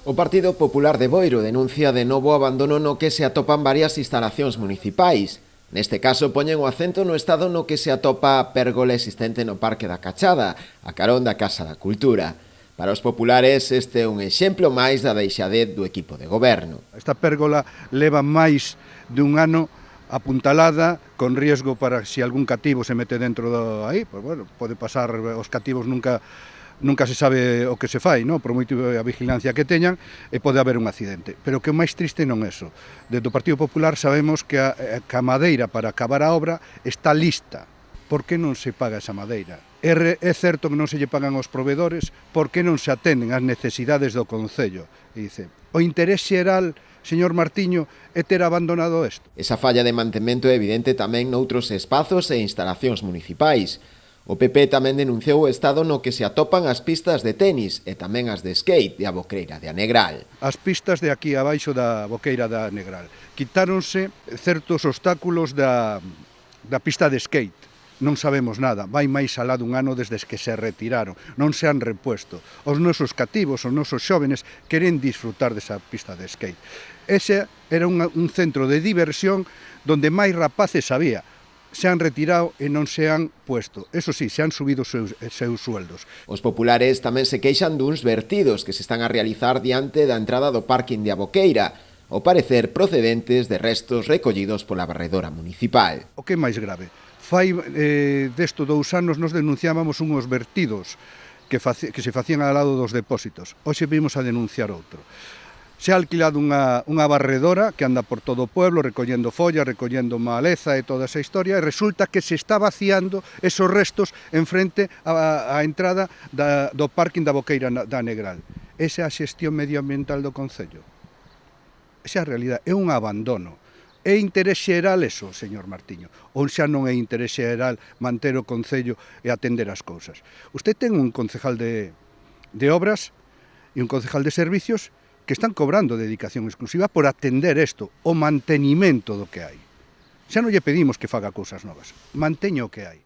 O Partido Popular de Boiro denuncia de novo abandono no que se atopan varias instalacións municipais. Neste caso, poñen o acento no estado no que se atopa a pérgola existente no Parque da Cachada, a carón da Casa da Cultura. Para os populares, este é un exemplo máis da deixadez do equipo de goberno. Esta pérgola leva máis dun ano apuntalada, con riesgo para se algún cativo se mete dentro aí, pois bueno, pode pasar, os cativos nunca se sabe o que se fai, non? Por moito a vigilancia que teñan, e pode haber un accidente. Pero o que é máis triste non é eso. Desde o Partido Popular sabemos que a madeira para acabar a obra está lista. Por que non se paga esa madeira? É certo que non se lle pagan aos provedores, por que non se atenden ás necesidades do Concello? E dice, o interés xeral, señor Martiño, é ter abandonado isto. Esa falla de mantemento é evidente tamén noutros espazos e instalacións municipais. O PP tamén denunciou o estado no que se atopan as pistas de tenis e tamén as de skate de a Boqueira de Anegral. As pistas de aquí abaixo da Boqueira de Anegral. Quitáronse certos obstáculos da pista de skate. Non sabemos nada, vai máis alá dun ano desde que se retiraron, non se han repuesto. Os nosos cativos, os nosos xóvenes queren disfrutar desa pista de skate. Ese era un centro de diversión donde máis rapaces había. Se han retirado e non se han puesto. Eso sí, se han subido os seus sueldos. Os populares tamén se queixan duns vertidos que se están a realizar diante da entrada do parking de a Boqueira, ao parecer procedentes de restos recollidos pola barredora municipal. O que é máis grave? Fai desto 2 anos nos denunciábamos unhos vertidos que se facían ao lado dos depósitos. Hoxe vimos a denunciar outro. Se ha alquilado unha barredora que anda por todo o pueblo recollendo follas, recollendo maleza e toda esa historia, e resulta que se está vaciando esos restos en frente á entrada do parking da Boqueira da Negral. Esa é a xestión medioambiental do Concello. Esa é a realidade, é un abandono. É interés xeral eso, señor Martiño? Ou xa non é interés xeral manter o Concello e atender as cousas? Usted ten un concejal de obras e un concejal de servicios que están cobrando dedicación exclusiva por atender isto, o mantenimento do que hai. Xa non lle pedimos que faga cousas novas, manteña o que hai.